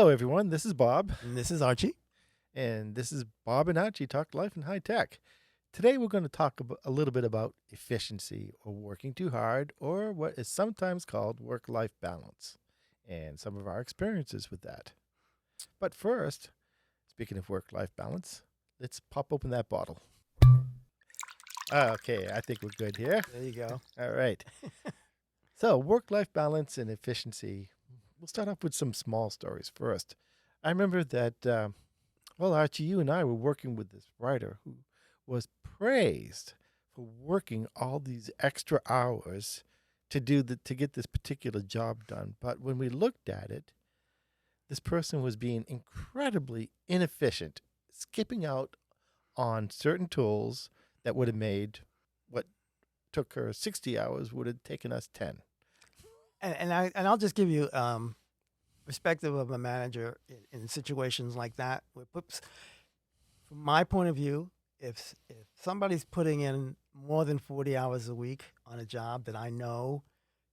Hello, everyone. This is Bob, And this is Archie. and this is Bob and Archie Talk Life in High Tech. Today, we're going to talk a little bit about efficiency or working too hard, or what is sometimes called work life balance, and some of our experiences with that. But first, speaking of work life balance, let's pop open that bottle. Okay, I think we're good here. There you go. All right. So, work life balance and efficiency. We'll start off with some small stories first. I remember that, Archie, you and I were working with this writer who was praised for working all these extra hours to get this particular job done. But when we looked at it, this person was being incredibly inefficient, skipping out on certain tools that would have made what took her 60 hours would have taken us 10. And I'll just give you perspective of a manager in situations like that. From my point of view, if somebody's putting in more than 40 hours a week on a job that I know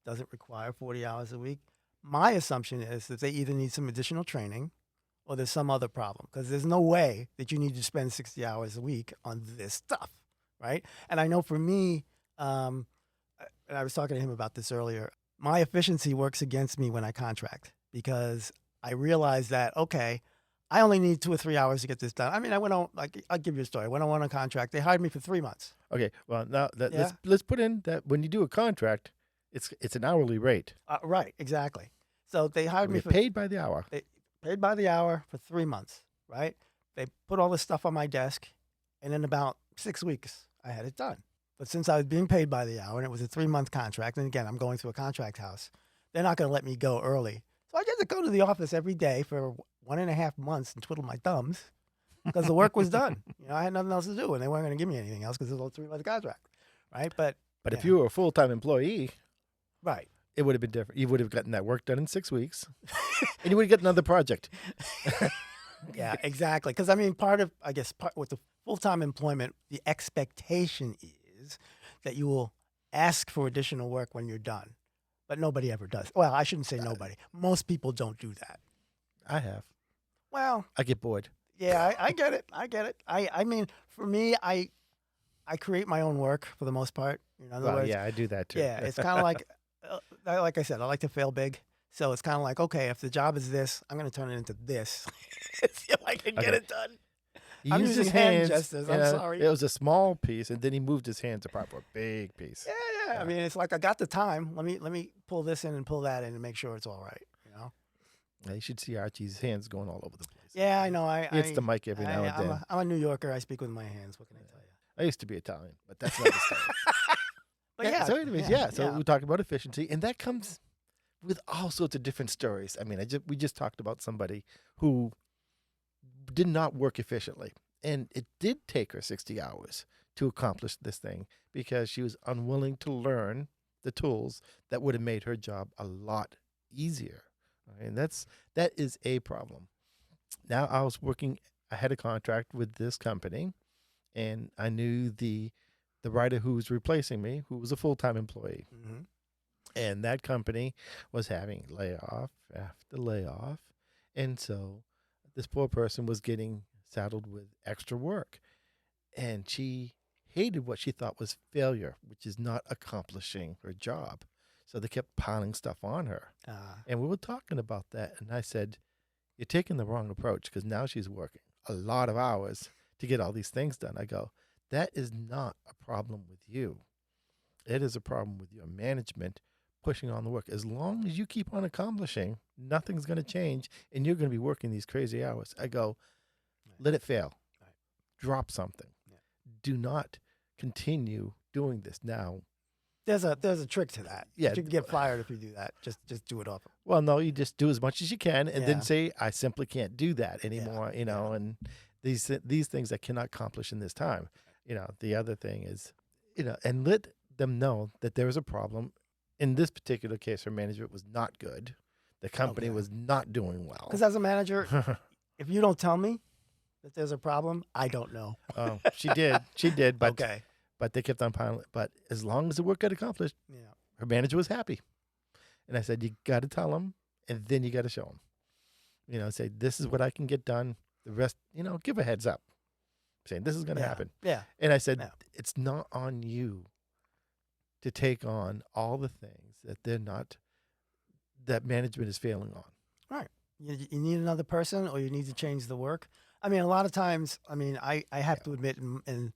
doesn't require 40 hours a week, my assumption is that they either need some additional training or there's some other problem, because there's no way that you need to spend 60 hours a week on this stuff, right? And I know for me, and I was talking to him about this earlier, my efficiency works against me when I contract, because I realize that, okay, I only need 2 or 3 hours to get this done. I mean, I went on, like, I'll give you a story. I went on a contract. They hired me for 3 months. Okay, well now Yeah. let's put in that when you do a contract, it's an hourly rate. Right, exactly. So they hired We me get for paid by the hour. paid by the hour for 3 months, right? They put all this stuff on my desk, and in about 6 weeks, I had it done. But since I was being paid by the hour and it was a 3-month contract, and again, I'm going through a contract house, they're not going to let me go early. So I get to go to the office every day for 1.5 months and twiddle my thumbs because the work was done. I had nothing else to do, and they weren't going to give me anything else because it was a 3-month contract, right? But If you were a full-time employee, right. it would have been different. You would have gotten that work done in 6 weeks, and you would get another project. Yeah, exactly. Because, I mean, part with the full-time employment, the expectation is that you will ask for additional work when you're done. But nobody ever does. Well, I shouldn't say nobody. Most people don't do that. I have. Well, I get bored. yeah, I get it. I get it. I mean, for me, I create my own work for the most part. In other words, yeah, I do that too. yeah, it's kind of like I said, I like to fail big. So it's kind of like, okay, if the job is this, I'm going to turn it into this. See if I can get it done. He I'm used using his hand hands. gestures. I'm sorry. It was a small piece, and then he moved his hands apart for a big piece. Yeah. I mean, it's like I got the time. Let me pull this in and pull that in and make sure it's all right. Yeah, you should see Archie's hands going all over the place. Yeah, I know. He hits the mic every now and then. I'm a New Yorker. I speak with my hands. What can I tell you? I used to be Italian, but that's not the story. But yeah. So anyways, so we talked about efficiency, and that comes with all sorts of different stories. I mean, we just talked about somebody who did not work efficiently, and it did take her 60 hours to accomplish this thing because she was unwilling to learn the tools that would have made her job a lot easier. And that is a problem. Now I had a contract with this company, and I knew the writer who was replacing me, who was a full-time employee. Mm-hmm. And that company was having layoff after layoff. And so this poor person was getting saddled with extra work. And she hated what she thought was failure, which is not accomplishing her job. So they kept piling stuff on her. And we were talking about that. And I said, you're taking the wrong approach, because now she's working a lot of hours to get all these things done. I go, that is not a problem with you. It is a problem with your management pushing on the work. As long as you keep on accomplishing, nothing's going to change, and you're going to be working these crazy hours. I go, let it fail. Right. Drop something. Yeah. Do not continue doing this now. There's a trick to that. Yeah. You can get fired if you do that. Just do it off. Well, no, you just do as much as you can, and then say, I simply can't do that anymore, and these things I cannot accomplish in this time. The other thing is, and let them know that there is a problem. In this particular case, her management was not good. The company was not doing well. Because as a manager, if you don't tell me that there's a problem, I don't know. Oh, she did, but okay. But they kept on piling. But as long as the work got accomplished, her manager was happy. And I said, you got to tell them, and then you got to show them. say this is what I can get done. The rest, give a heads up, saying this is going to Yeah. happen. Yeah. And I said, Yeah. it's not on you to take on all the things that management is failing on. Right. You need another person, or you need to change the work. I mean, a lot of times, I have to admit, in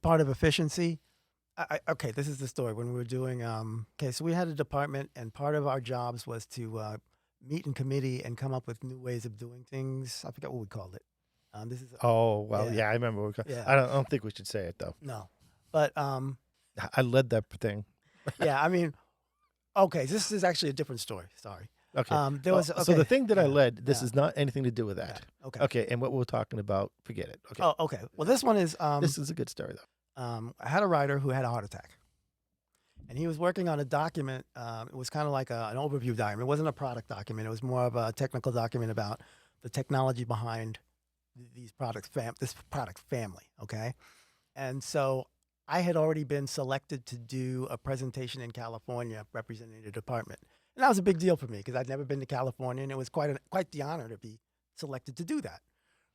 part of efficiency, okay, this is the story. When we were doing, okay, so we had a department, and part of our jobs was to meet in committee and come up with new ways of doing things. I forget what we called it. This is, Oh well, yeah, yeah, I remember. yeah, I don't think we should say it though. no, but I led that thing. yeah, I mean, okay, this is actually a different story. Sorry. Okay. There was So the okay, thing that I yeah, led, this yeah, is not anything to do with yeah, that. okay. Okay. And what we're talking about, forget it. Okay. Oh, okay. Well, this one is This is a good story though. I had a writer who had a heart attack, and he was working on a document. It was kind of like an overview document. It wasn't a product document. It was more of a technical document about the technology behind these products, this product family. Okay, and so I had already been selected to do a presentation in California representing the department, and that was a big deal for me because I'd never been to California, and it was quite the honor to be selected to do that.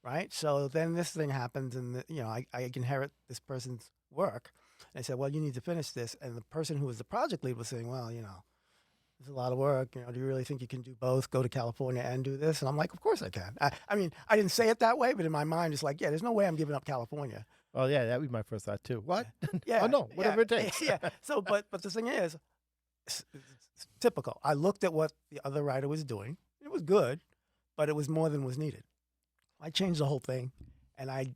Right. So then this thing happens, and I inherit this person's work. And I said, well, you need to finish this. And the person who was the project lead was saying, well, there's a lot of work. Do you really think you can do both? Go to California and do this? And I'm like, of course I can. I mean, I didn't say it that way, but in my mind, it's like, yeah, there's no way I'm giving up California. Oh yeah, that would be my first thought too. What? Yeah. Oh no, whatever it takes. Yeah. So, but the thing is, it's typical. I looked at what the other writer was doing. It was good, but it was more than was needed. I changed the whole thing, and I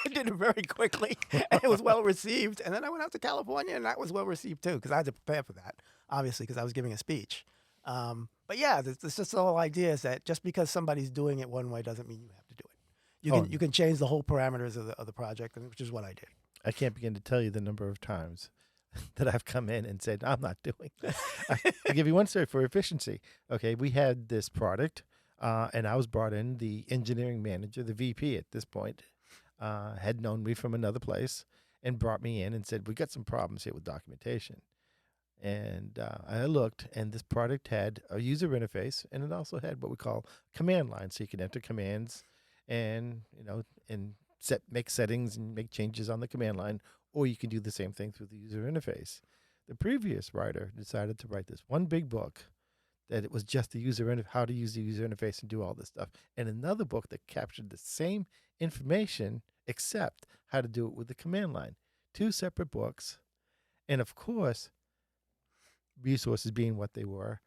did it very quickly, and it was well received. And then I went out to California, and that was well received too, because I had to prepare for that, obviously, because I was giving a speech. But yeah, it's just the whole idea is that just because somebody's doing it one way doesn't mean you have to do it. You can change the whole parameters of the project, which is what I did. I can't begin to tell you the number of times that I've come in and said, I'm not doing that. I'll give you one story for efficiency. Okay, we had this product. And I was brought in. The engineering manager, the VP at this point, had known me from another place and brought me in and said, we got some problems here with documentation. And I looked, and this product had a user interface, and it also had what we call command line, so you can enter commands and make settings and make changes on the command line, or you can do the same thing through the user interface. The previous writer decided to write this one big book that it was just the how to use the user interface and do all this stuff, and another book that captured the same information except how to do it with the command line. Two separate books, and of course, resources being what they were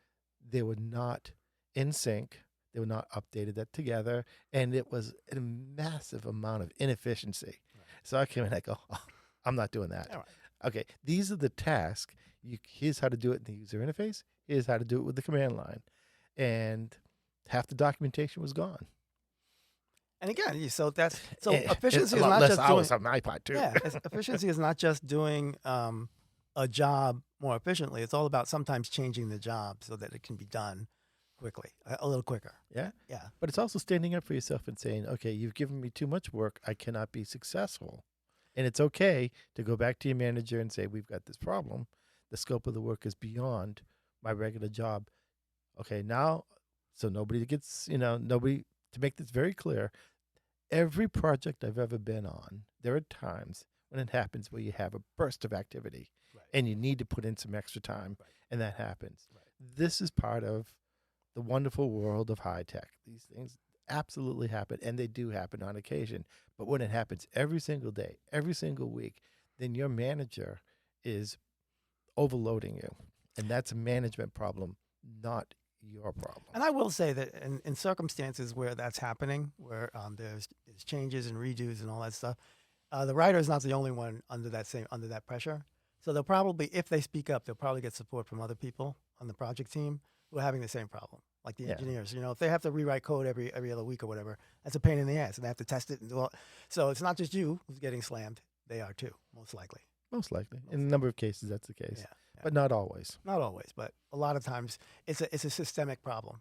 not in sync. They were not updated that together, and it was a massive amount of inefficiency. Right. So I came in and I go, I'm not doing that. Right. Okay, these are the tasks. Here's how to do it in the user interface. Here's how to do it with the command line. And half the documentation was gone. And again, efficiency is not just doing on my part too. Yeah, efficiency is not just doing a job more efficiently. It's all about sometimes changing the job so that it can be done quickly, a little quicker. Yeah, yeah. But it's also standing up for yourself and saying, okay, you've given me too much work. I cannot be successful. And it's okay to go back to your manager and say, we've got this problem. The scope of the work is beyond my regular job. Okay, now, so nobody gets, to make this very clear, every project I've ever been on, there are times when it happens where you have a burst of activity, right, and you need to put in some extra time, right, and that happens. Right. This is part of the wonderful world of high tech. These things absolutely happen, and they do happen on occasion. But when it happens every single day, every single week, then your manager is overloading you. And that's a management problem, not your problem. And I will say that in circumstances where that's happening, where there's changes and redos and all that stuff, the writer is not the only one under that pressure. So they'll probably, if they speak up, they'll probably get support from other people on the project team who are having the same problem, like the engineers. If they have to rewrite code every other week or whatever, that's a pain in the ass, and they have to test it and do all. So it's not just you who's getting slammed; they are too, most likely. Most likely, in a number of cases, that's the case. Yeah. But not always. Not always, but a lot of times it's a systemic problem.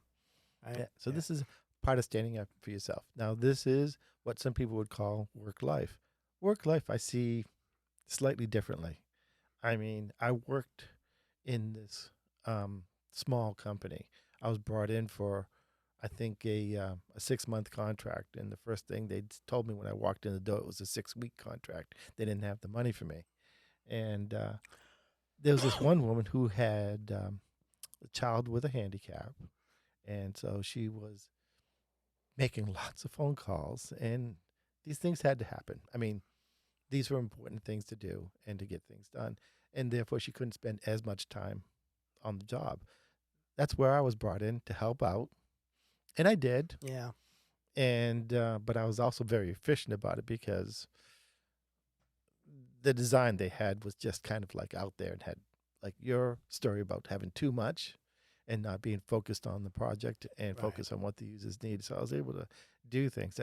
Right? Yeah. So this is part of standing up for yourself. Now, this is what some people would call work life. Work life, I see slightly differently. I mean, I worked in this small company. I was brought in for I think a 6-month contract, and the first thing they told me when I walked in the door, it was a 6-week contract. They didn't have the money for me, and there was this one woman who had a child with a handicap, and so she was making lots of phone calls, and these things had to happen. I mean, these were important things to do and to get things done, and therefore she couldn't spend as much time on the job. That's where I was brought in to help out, and I did. Yeah. And but I was also very efficient about it because the design they had was just kind of like out there and had like your story about having too much and not being focused on the project and Right. focus on what the users need. So I was able to do things.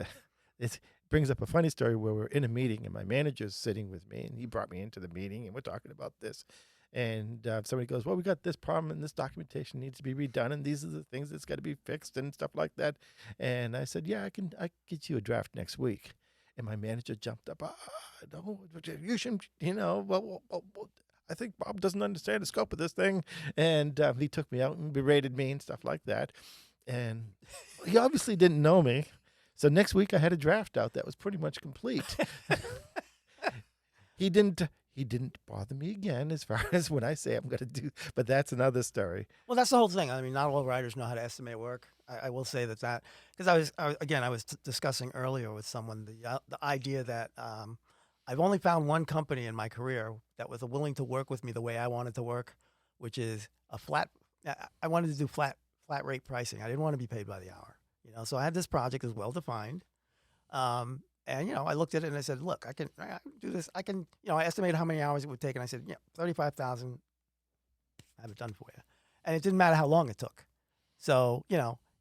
It brings up a funny story where we're in a meeting and my manager's sitting with me and he brought me into the meeting and we're talking about this. And somebody goes, well, we got this problem and this documentation needs to be redone and these are the things that's got to be fixed and stuff like that. And I said, yeah, I can get you a draft next week. And my manager jumped up, no, you shouldn't, well, I think Bob doesn't understand the scope of this thing. And he took me out and berated me and stuff like that. And he obviously didn't know me. So next week I had a draft out that was pretty much complete. He didn't bother me again as far as when I say I'm going to do, but that's another story. Well, that's the whole thing. I mean, not all writers know how to estimate work. I will say that because I was discussing earlier with someone the idea that I've only found one company in my career that was willing to work with me the way I wanted to work, which is a flat. I wanted to do flat rate pricing. I didn't want to be paid by the hour. So I had this project is well defined. And I looked at it and I said, look, I can do this. I can, I estimated how many hours it would take. And I said, 35,000, I have it done for you. And it didn't matter how long it took. So,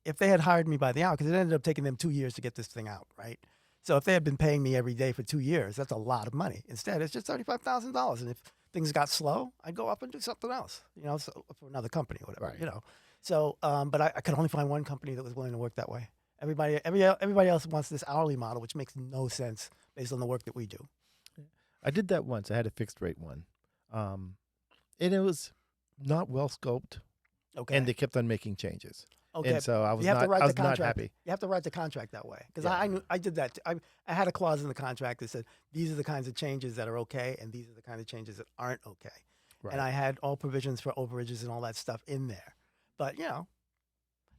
if they had hired me by the hour, because it ended up taking them 2 years to get this thing out, right? So if they had been paying me every day for 2 years, that's a lot of money. Instead, it's just $35,000. And if things got slow, I'd go up and do something else, so for another company or whatever, Right. So, but I could only find one company that was willing to work that way. Everybody else wants this hourly model, which makes no sense based on the work that we do. I did that once. I had a fixed rate one. And it was not well scoped. Okay. And they kept on making changes. Okay. And so I was You have to write I the was not contract. happy. You have to write the contract that way because Yeah. I did that. I had a clause in the contract that said these are the kinds of changes that are okay and these are the kind of changes that aren't okay. Right. And I had all provisions for overages and all that stuff in there. But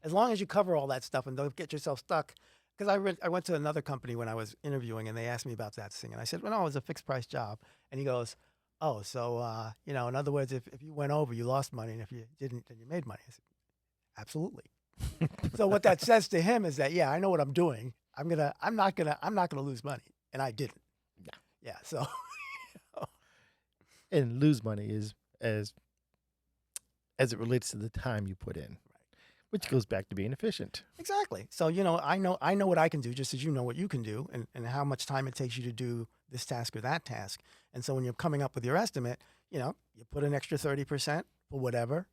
as long as you cover all that stuff and don't get yourself stuck. Because I went to another company when I was interviewing and they asked me about that thing and I said, well, no, it was a fixed price job. And he goes, oh, so in other words, if you went over, you lost money, and if you didn't, then you made money. I said, absolutely. So what that says to him is that I know what I'm doing. I'm not gonna lose money, and I didn't. Yeah. So. And lose money is as it relates to the time you put in. Which goes back to being efficient. Exactly. So, I know what I can do just as you know what you can do and how much time it takes you to do this task or that task. And so when you're coming up with your estimate, you put an extra 30% for whatever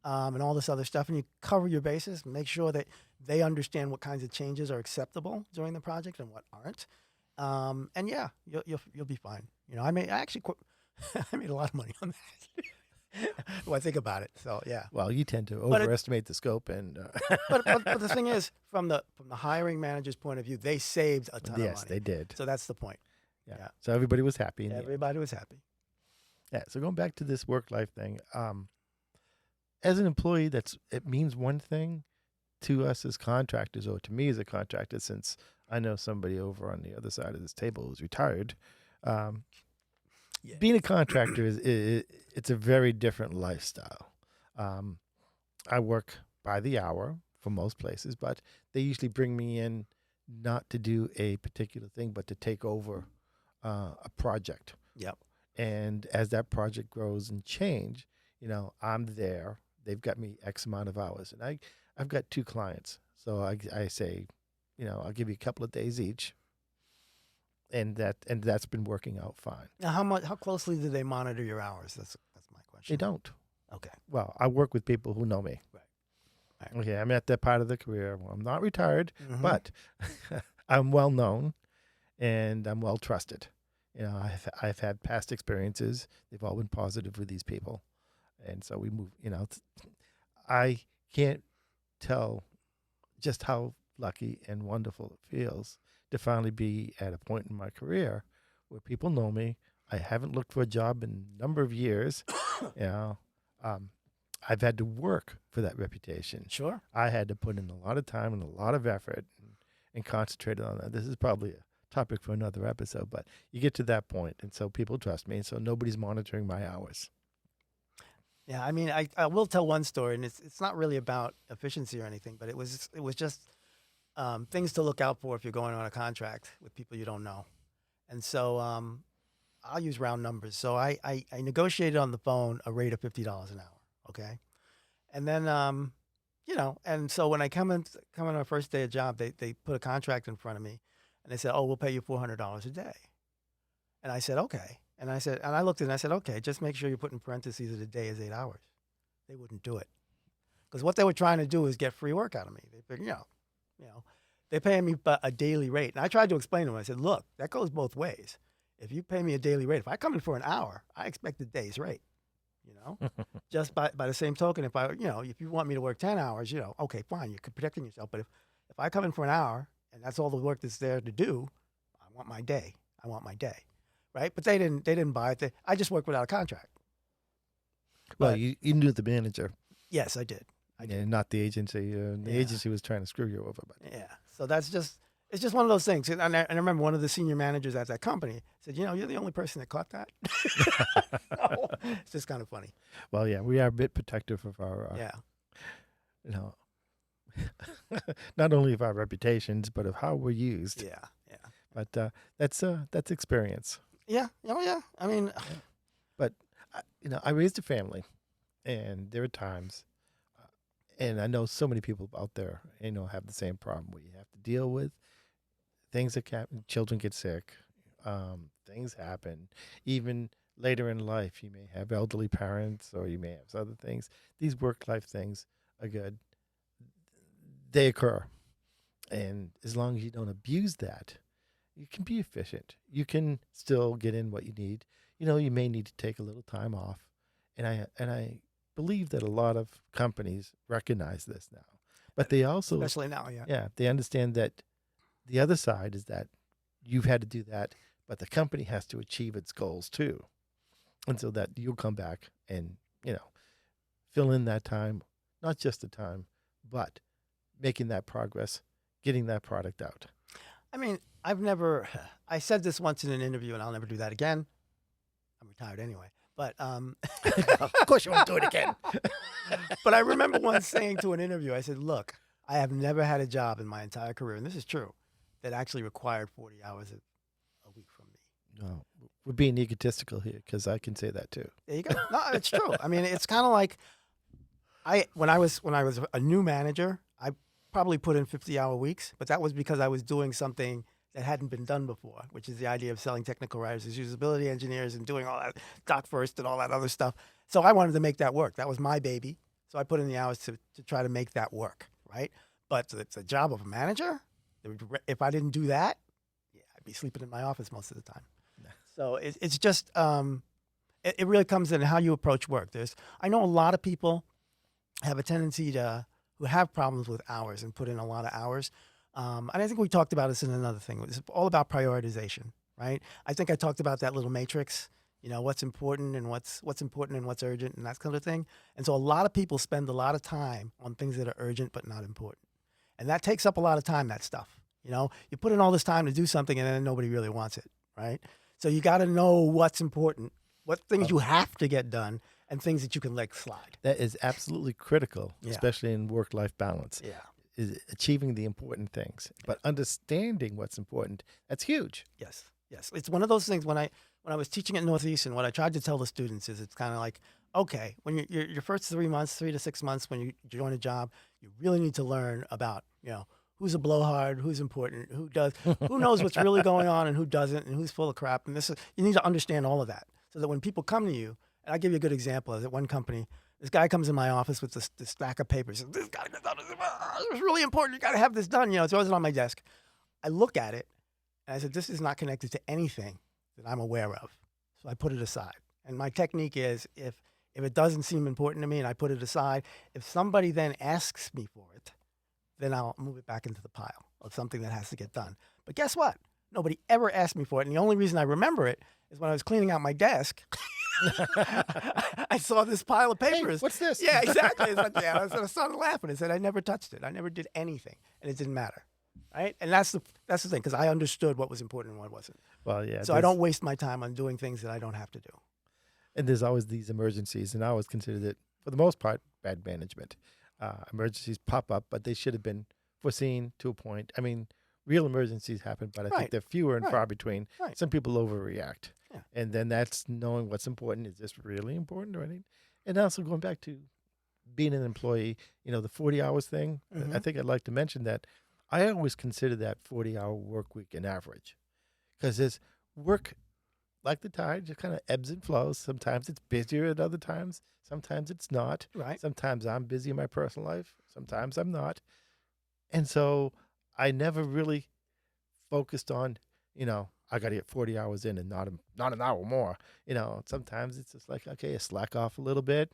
and all this other stuff, and you cover your bases and make sure that they understand what kinds of changes are acceptable during the project and what aren't. And you'll be fine. I made a lot of money on that. Well, I think about it. So yeah. Well, you tend to overestimate the scope, and but the thing is, from the hiring manager's point of view, they saved a ton of money. Yes, they did. So that's the point. Yeah. So everybody was happy. Everybody was happy. Yeah. So going back to this work-life thing, as an employee, it means one thing to us as contractors, or to me as a contractor, since I know somebody over on the other side of this table who's retired. Being a contractor it's a very different lifestyle. I work by the hour for most places, but they usually bring me in not to do a particular thing, but to take over a project. Yep. And as that project grows and change, I'm there. They've got me X amount of hours, and I've got 2 clients, so I say, I'll give you a couple of days each. And that's been working out fine. Now, how closely do they monitor your hours? That's my question. They don't. Okay. Well, I work with people who know me. Right. Okay, I'm at that part of the career. Well, I'm not retired, Mhm. but I'm well known and I'm well trusted. I've had past experiences. They've all been positive with these people, and so we move. I can't tell just how lucky and wonderful it feels to finally be at a point in my career where people know me. I haven't looked for a job in a number of years. You know, um, I've had to work for that reputation. Sure. I had to put in a lot of time and a lot of effort and concentrate on that. This is probably a topic for another episode, but you get to that point, and so people trust me, and so nobody's monitoring my hours. Yeah, I mean, I will tell one story, and it's not really about efficiency or anything, but it was just things to look out for if you're going on a contract with people you don't know. And so I'll use round numbers. So I negotiated on the phone a rate of $50 an hour. Okay, and then and so when I come on our first day of job, they put a contract in front of me, and they said, "Oh, we'll pay you $400 a day." And I said, "Okay." And I looked at it and I said, "Okay, just make sure you put in parentheses that a day is 8 hours." They wouldn't do it because what they were trying to do is get free work out of me. They figured, they're paying me a daily rate. And I tried to explain to them. I said, "Look, that goes both ways. If you pay me a daily rate, if I come in for an hour, I expect a day's rate. You know, just by the same token, if you want me to work 10 hours, okay, fine, you're protecting yourself. But if I come in for an hour and that's all the work that's there to do, I want my day. I want my day." Right? But they didn't buy it. I just worked without a contract. Well, But you knew the manager, yes, I did. I did. and not the agency. The Yeah. agency was trying to screw you over, but Yeah. So it's just one of those things. And I remember one of the senior managers at that company said, "You're the only person that caught that." So, it's just kind of funny. well, yeah, we are a bit protective of our, Yeah. you know, not only of our reputations, but of how we're used. Yeah. Yeah. But that's experience. Yeah. Oh, yeah. I mean, But I raised a family, and there are times, and I know so many people out there, have the same problem where you have to deal with things that children get sick, things happen, even later in life. You may have elderly parents, or you may have other things. These work-life things are good. They occur, and as long as you don't abuse that, you can be efficient. You can still get in what you need. You may need to take a little time off, and I believe that a lot of companies recognize this now, but they also, especially now. Yeah. yeah, they understand that the other side is that you've had to do that, but the company has to achieve its goals too, and so that you'll come back and fill in that time, not just the time, but making that progress, getting that product out. I mean, I said this once in an interview, and I'll never do that again. I'm retired anyway. But Of course, you won't do it again. but I remember once saying to an interview, I said, "Look, I have never had a job in my entire career, and this is true, that actually required 40 hours a week from me." No, we're being egotistical here because I can say that too. There you go. No, it's true. I mean, it's kind of like when I was a new manager, I probably put in 50-hour weeks, but that was because I was doing something that hadn't been done before, which is the idea of selling technical writers as usability engineers and doing all that doc first and all that other stuff. So I wanted to make that work. That was my baby. So I put in the hours to try to make that work, right? But the job of a manager, if I didn't do that, yeah, I'd be sleeping in my office most of the time. So it's just, it really comes in how you approach work. I know a lot of people have a tendency who have problems with hours and put in a lot of hours. And I think we talked about this in another thing. It's all about prioritization, right? I think I talked about that little matrix, what's important and what's important and what's urgent and that kind of thing. And so a lot of people spend a lot of time on things that are urgent but not important. And that takes up a lot of time, that stuff. You put in all this time to do something and then nobody really wants it, right? So you got to know what's important, what things you have to get done, and things that you can let slide. That is absolutely critical, Yeah. especially in work-life balance. Yeah. Is achieving the important things, but understanding what's important, that's huge. Yes. It's one of those things when I was teaching at Northeastern, what I tried to tell the students is it's kind of like, okay, when your first 3 months, 3 to 6 months, when you join a job, you really need to learn about, who's a blowhard, who's important, who knows what's really going on and who doesn't, and who's full of crap. And you need to understand all of that so that when people come to you, and I'll give you a good example. I was at one company, this guy comes in my office with this stack of papers. This got to get done. It's really important. You got to have this done. It's always on my desk. I look at it, and I said, this is not connected to anything that I'm aware of. So I put it aside. And my technique is if it doesn't seem important to me and I put it aside, if somebody then asks me for it, then I'll move it back into the pile of something that has to get done. But guess what? Nobody ever asked me for it. And the only reason I remember it is when I was cleaning out my desk, I saw this pile of Hey, papers. what's this? Yeah, exactly. It's like, yeah, I started laughing. I said, I never touched it. I never did anything. And it didn't matter. Right? And that's the thing, because I understood what was important and what wasn't. Well, yeah. So I don't waste my time on doing things that I don't have to do. And there's always these emergencies, and I always considered it, for the most part, bad management. Emergencies pop up, but they should have been foreseen to a point. I mean, real emergencies happen, but I think they're fewer and far between. Right. Some people overreact. Yeah. And then that's knowing what's important. Is this really important or anything? And also going back to being an employee, the 40 hours thing, I think I'd like to mention that I always consider that 40-hour work week an average, because there's work like the tide, just kind of ebbs and flows. Sometimes it's busier at other times. Sometimes it's not. Right. Sometimes I'm busy in my personal life. Sometimes I'm not. And so I never really focused on, I got to get 40 hours in and not an hour more. Sometimes it's just like, okay, slack off a little bit.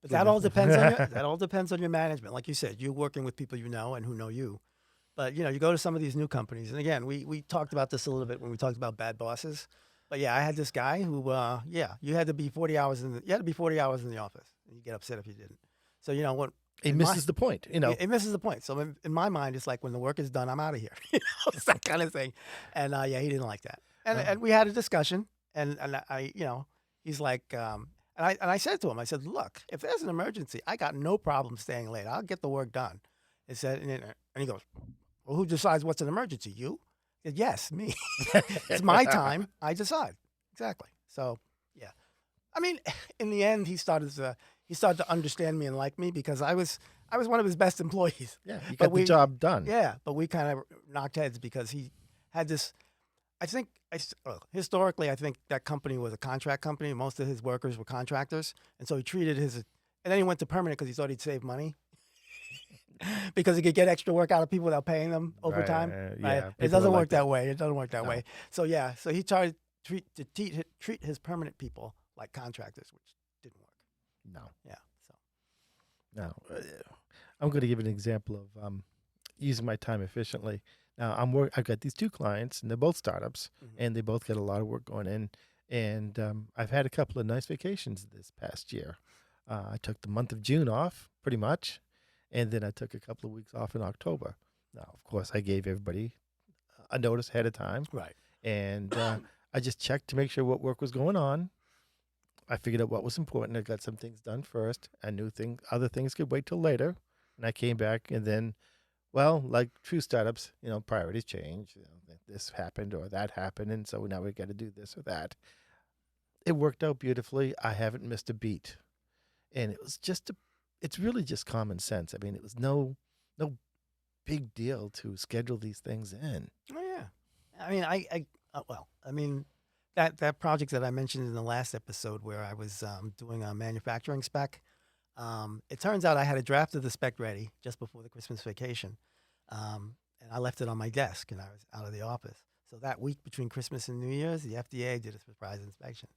But that all depends on your management. Like you said, you're working with people you know and who know you. But you go to some of these new companies, and again, we talked about this a little bit when we talked about bad bosses. But yeah, I had this guy who, you had to be 40 hours in the office, and you get upset if you didn't. So what? It misses the point. It misses the point. So in my mind, it's like, when the work is done, I'm out of here. It's that kind of thing. And he didn't like that. And we had a discussion, and I he's like, and I said to him, I said, look, if there's an emergency, I got no problem staying late. I'll get the work done. He said, and he goes, well, who decides what's an emergency? You? I said, yes, me. It's my time. I decide. Exactly. So, yeah. I mean, in the end, he started to understand me and like me, because I was one of his best employees. Yeah, you got the job done. Yeah, but we kind of knocked heads because he had this. Historically, I think that company was a contract company. Most of his workers were contractors, and so he treated and then he went to permanent because he thought he'd save money. Because he could get extra work out of people without paying them overtime. Yeah, it doesn't work that way. It doesn't work that way. So so he tried to treat his permanent people like contractors, which didn't work. No. Yeah. So. No. I'm going to give an example of using my time efficiently. Now I've got these two clients, and they're both startups, and they both get a lot of work going in. And I've had a couple of nice vacations this past year. I took the month of June off, pretty much. And then I took a couple of weeks off in October. Now, of course, I gave everybody a notice ahead of time. Right. And I just checked to make sure what work was going on. I figured out what was important. I got some things done first. I knew other things could wait till later. And I came back, and then, well, like true startups, priorities change. This happened or that happened, and so now we got to do this or that. It worked out beautifully. I haven't missed a beat. And it was it's really just common sense. I mean, it was no big deal to schedule these things in. Oh yeah, I mean, that project that I mentioned in the last episode where I was doing a manufacturing spec. It turns out I had a draft of the spec ready just before the Christmas vacation, and I left it on my desk, and I was out of the office. So that week between Christmas and New Year's, the FDA did a surprise inspection,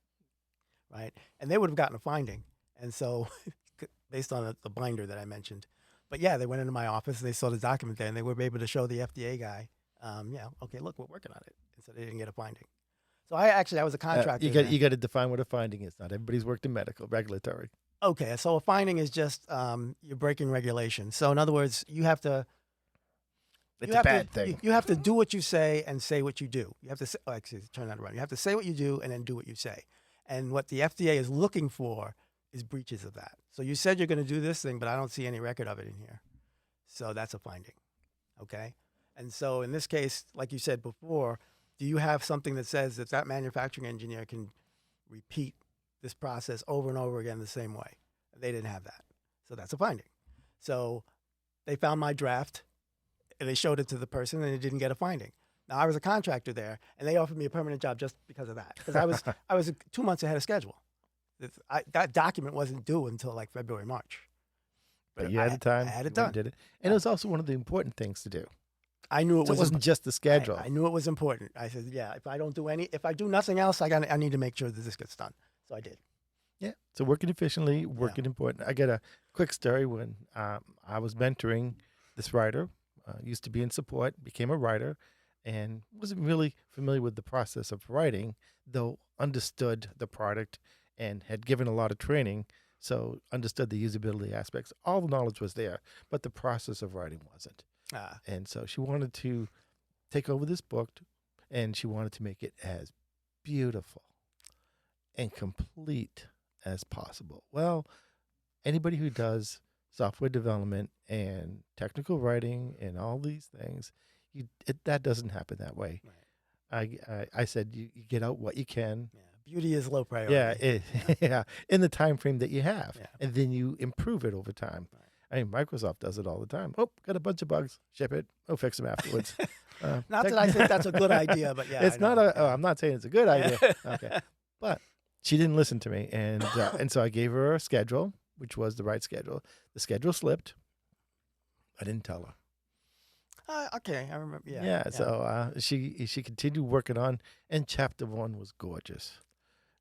right? And they would have gotten a finding, and so. Based on the binder that I mentioned. But yeah, they went into my office and they saw the document there, and they were able to show the FDA guy, okay, look, we're working on it. And so they didn't get a finding. So I was a contractor. You got to define what a finding is. Not everybody's worked in regulatory. Okay, so a finding is just you're breaking regulation. So in other words, you have to. It's a bad thing. You have to do what you say and say what you do. You have to say, turn that around. You have to say what you do and then do what you say. And what the FDA is looking for is breaches of that. So you said you're going to do this thing, but I don't see any record of it in here. So that's a finding. Okay? And so in this case, like you said before, do you have something that says that manufacturing engineer can repeat this process over and over again the same way? They didn't have that. So that's a finding. So they found my draft, and they showed it to the person, and they didn't get a finding. Now, I was a contractor there, and they offered me a permanent job just because of that. Because I was 2 months ahead of schedule. That document wasn't due until like February, March. But you had the time. I had it done. Did it. And it was also one of the important things to do. I knew it wasn't just the schedule. I knew it was important. I said, yeah, if I do nothing else, I need to make sure that this gets done. So I did. Yeah. So working efficiently, working important. I got a quick story when I was mentoring this writer used to be in support, became a writer, and wasn't really familiar with the process of writing, though understood the product and had given a lot of training, so understood the usability aspects. All the knowledge was there, but the process of writing wasn't. Ah, And so she wanted to take over this book, and she wanted to make it as beautiful and complete as possible. Well, anybody who does software development and technical writing and all these things, that doesn't happen that way. right. I said you get out what you can. Yeah. Beauty is low Yeah, priority. Yeah. yeah, in the time frame that you have, Yeah. and then you improve it over time. Right. I mean, Microsoft does it all the time. Oh, got a bunch of bugs, ship it. Oh, fix them afterwards. Not that I think that's a good idea, but yeah, It's I not know. a. Oh, I'm not saying it's a good idea. Okay, but she didn't listen to me, and so I gave her a schedule, which was the right schedule. The schedule slipped. I didn't tell her. Okay, I remember. Yeah. Yeah. So she continued working on, and chapter 1 was gorgeous.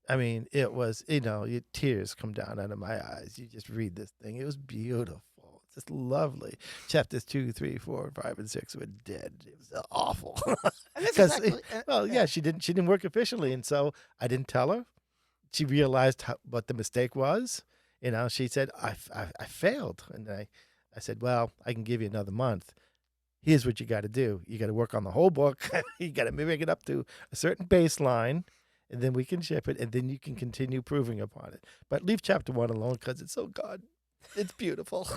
I mean, it was, your tears come down out of my eyes. You just read this thing. It was beautiful. Just lovely. Chapters 2, 3, 4, 5, and 6 were dead. It was awful. And this Because, is actually, yeah, she didn't work efficiently, and so I didn't tell her. She realized what the mistake was. She said, I failed. And I said, well, I can give you another month. Here's what you got to do. You got to work on the whole book. You got to make it up to a certain baseline, and then we can ship it, and then you can continue proving upon it. But leave chapter 1 alone because it's so good. It's beautiful.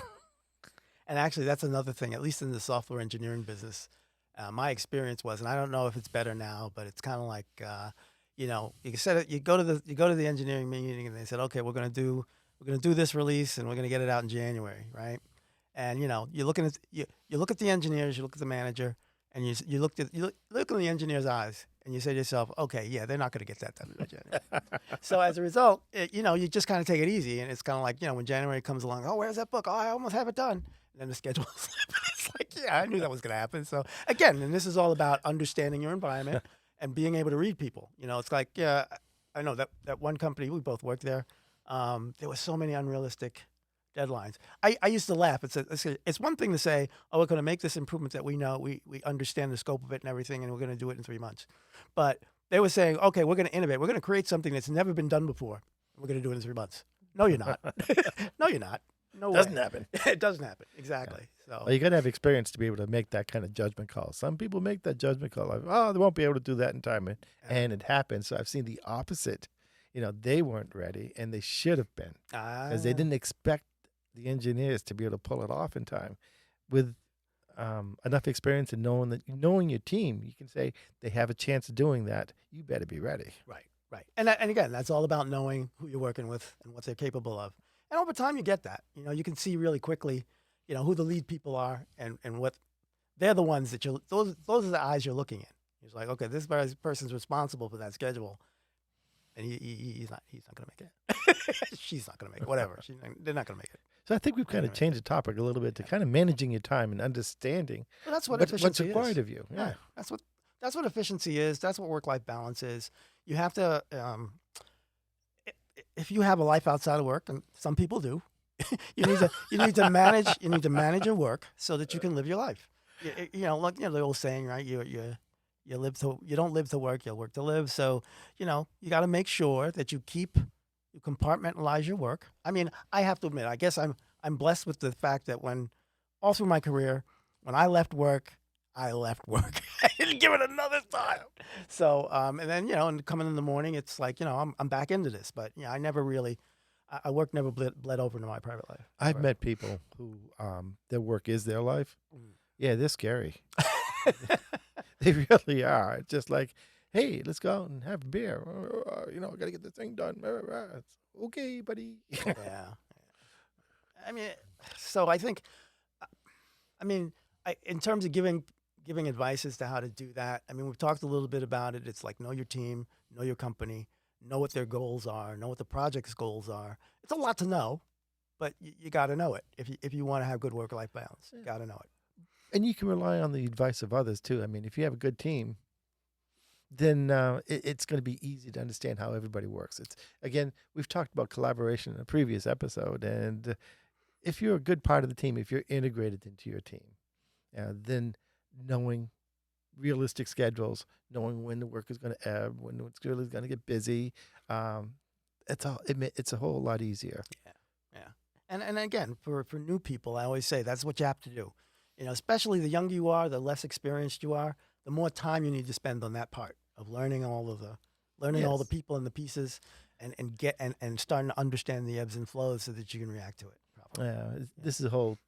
And actually, that's another thing. At least in the software engineering business, my experience was, and I don't know if it's better now, but it's kind of like, you said it. You go to the engineering meeting, and they said, okay, we're gonna do this release, and we're gonna get it out in January, right? And you look at the engineers, you look at the manager, and you look in the engineer's eyes, and you say to yourself, okay, yeah, they're not going to get that done in January. So as a result, you just kind of take it easy, and it's kind of like when January comes along, oh, where's that book? Oh, I almost have it done. And then the schedule slips. It's like, yeah, I knew that was going to happen. So again, and this is all about understanding your environment and being able to read people. It's like, yeah, I know that one company, we both worked there. There were so many unrealistic deadlines. I used to laugh. It's one thing to say, oh, we're going to make this improvement that we know, we understand the scope of it and everything, and we're going to do it in 3 months. But they were saying, okay, we're going to innovate. We're going to create something that's never been done before. We're going to do it in 3 months. No, you're not. No, you're not. No Doesn't way. happen. It doesn't happen. Exactly. So Well, you got to have experience to be able to make that kind of judgment call. Some people make that judgment call like, oh, they won't be able to do that in time, and it happens. So I've seen the opposite. They weren't ready, and they should have been because they didn't expect the engineers to be able to pull it off in time. With enough experience and knowing your team, you can say they have a chance of doing that. You better be ready. Right. And again, that's all about knowing who you're working with and what they're capable of. And over time, you get that. You can see really quickly, who the lead people are and what they're the ones that those are the eyes you're looking at. It's like, okay, this person's responsible for that schedule, and he's not going to make it. She's not going to make it. Whatever. They're not going to make it. So I think we've kind of changed the topic a little bit to kind of managing your time and understanding Well, that's what what's efficiency required is. of you. Yeah. That's what efficiency is. That's what work-life balance is. You have to, if you have a life outside of work, and some people do, you need to manage your work so that you can live your life. Like the old saying, right? You don't live to work, you work to live. So you got to make sure that you compartmentalize your work. I mean, I have to admit, I guess I'm blessed with the fact that all through my career, when I left work, I left work. I didn't give it another thought. So, and then, and coming in the morning, it's like, I'm back into this. But, I never really, I work never bled over into my private life. I've met people who their work is their life. Yeah, they're scary. They really are. It's just like, hey, let's go out and have a beer. Got to get this thing done. It's okay, buddy. Yeah. I mean, so I think, in terms of giving advice as to how to do that, I mean, we've talked a little bit about it. It's like, know your team, know your company, know what their goals are, know what the project's goals are. It's a lot to know, but you got to know it. If you want to have good work-life balance, you got to know it. And you can rely on the advice of others too. I mean, if you have a good team, then it's going to be easy to understand how everybody works. Again, we've talked about collaboration in a previous episode, and if you're a good part of the team, if you're integrated into your team, Then knowing realistic schedules, knowing when the work is going to ebb, when it's really going to get busy. Um, it's a whole lot easier. Yeah, yeah. And again, for new people, I always say that's what you have to do. You know, especially the younger you are, the less experienced you are, the more time you need to spend on that part of learning all the Yes. people and the pieces, and starting to understand the ebbs and flows so that you can react to it properly. Yeah. This is a whole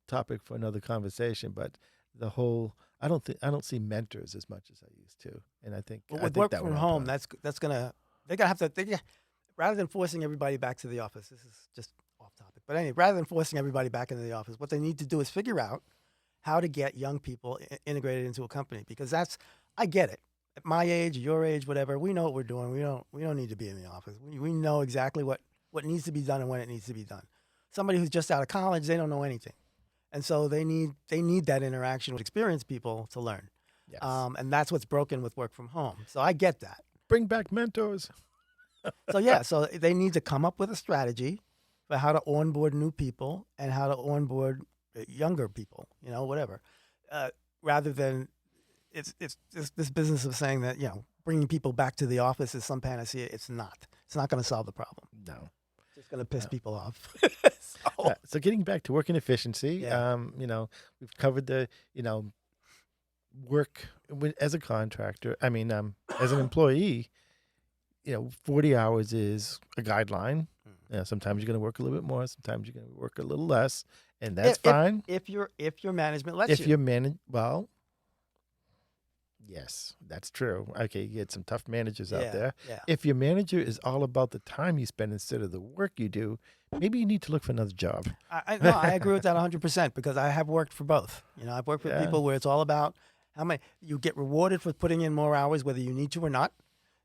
topic for another conversation, but the whole I don't see mentors as much as I used to, and But I with think work that would from help home, out. that's gonna they're gonna have to rather than forcing everybody back to the office. This is just off topic, but anyway, rather than forcing everybody back into the office, what they need to do is figure out how to get young people integrated into a company, because that's I get it. At my age, your age, whatever, we know what we're doing. We don't need to be in the office. We know exactly what needs to be done and when it needs to be done. Somebody who's just out of college, they don't know anything, and so they need that interaction with experienced people to learn. Yes, And that's what's broken with work from home. So I get that. bring back mentors. So yeah, so they need to come up with a strategy for how to onboard new people and how to onboard younger people. You know, whatever. Uh, Rather than it's this business of saying that bringing people back to the office is some panacea. It's not. It's not going to solve the problem. No. It's just going to piss No. people off. So So getting back to working efficiency, yeah, we've covered the work as a contractor. I mean, as an employee, 40 hours is a guideline. Sometimes you're going to work a little bit more. Sometimes you're going to work a little less, and that's if fine. if your management lets If you. you're well, yes, that's true. Okay, you get some tough managers out Yeah, there. yeah. If your manager is all about the time you spend instead of the work you do, maybe you need to look for another job. No, I agree with that 100% because I have worked for both. You know, I've worked with Yeah. people where it's all about how many you get rewarded for putting in more hours, whether you need to or not.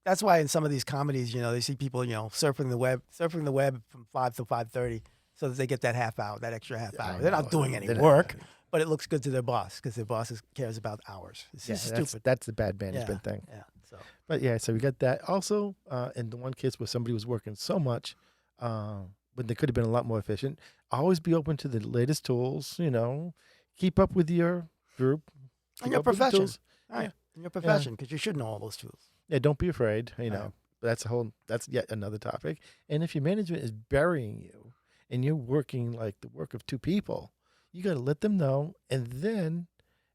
That's why in some of these comedies, they see people, surfing the web from 5 to 5:30, so that they get that half hour, that extra half I hour. They're not know. doing any Then, work, but it looks good to their boss because their boss cares about hours. It's yeah, just stupid. that's the bad Yeah, management thing. yeah. So But yeah, so we got that. Also, in the one case where somebody was working so much, but they could have been a lot more efficient. Always be open to the latest tools. Keep up with your group. in Keep your up with the profession, tools. right? Yeah, In your yeah, profession, because you should know all those tools. yeah. Don't be afraid. Right. That's yet another topic. And if your management is burying you, and you're working like the work of two people, you got to let them know. And then,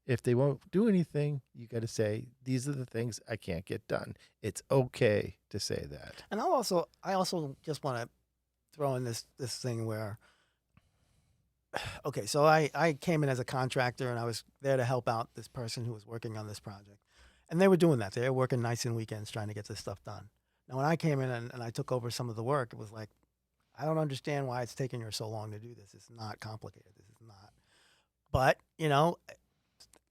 if they won't do anything, you got to say, "These are the things I can't get done." It's okay to say that. And I also just want to throw in this thing where, okay, so I came in as a contractor and I was there to help out this person who was working on this project, and they were doing that. They were working nights and weekends trying to get this stuff done. Now, when I came in and I took over some of the work, it was like, I don't understand why it's taking her so long to do this. It's not complicated. This is not. But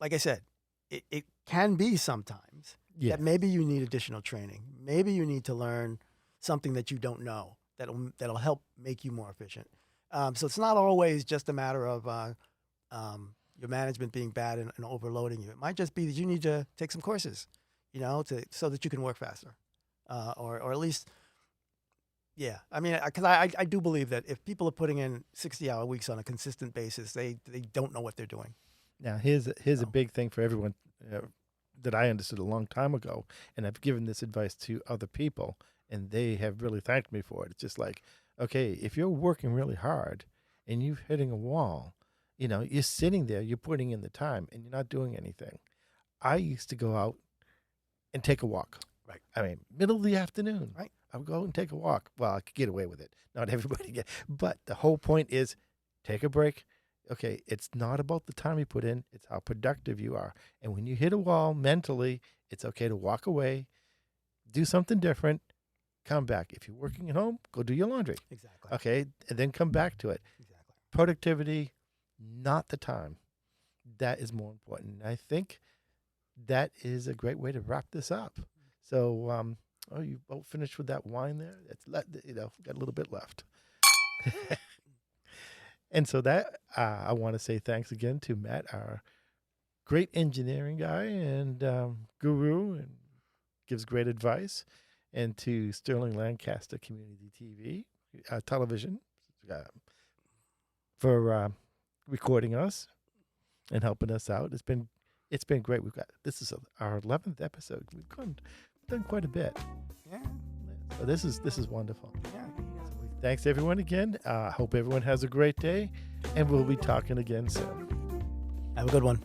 like I said, it can be sometimes Yeah. that maybe you need additional training. Maybe you need to learn something that you don't know that'll help make you more efficient. So it's not always just a matter of your management being bad and overloading you. It might just be that you need to take some courses, so that you can work faster, or at least, yeah. I mean, because I do believe that if people are putting in 60-hour weeks on a consistent basis, they don't know what they're doing. Now, here's a So, big thing for everyone that I understood a long time ago, and I've given this advice to other people, and they have really thanked me for it. It's just like, okay, if you're working really hard and you're hitting a wall, you're sitting there, you're putting in the time, and you're not doing anything. I used to go out and take a walk. right, I mean, middle of the afternoon. right. I would go out and take a walk. Well, I could get away with it. Not everybody get, but the whole point is take a break. Okay, it's not about the time you put in, it's how productive you are. And when you hit a wall mentally, it's okay to walk away, do something different, come back. If you're working at home, go do your laundry. Exactly. Okay, and then come back to it. Exactly. Productivity, not the time. That is more important. And I think that is a great way to wrap this up. So, you both finished with that wine there? Got a little bit left. And so that I want to say thanks again to Matt, our great engineering guy and guru, and gives great advice, and to Sterling-Lancaster Community TV, television, uh, for recording us. and helping us out. It's been great. This is our 11th episode. Done quite a bit. Yeah. So this is wonderful. Yeah. Thanks everyone again. Hope everyone has a great day, and we'll be talking again soon. Have a good one.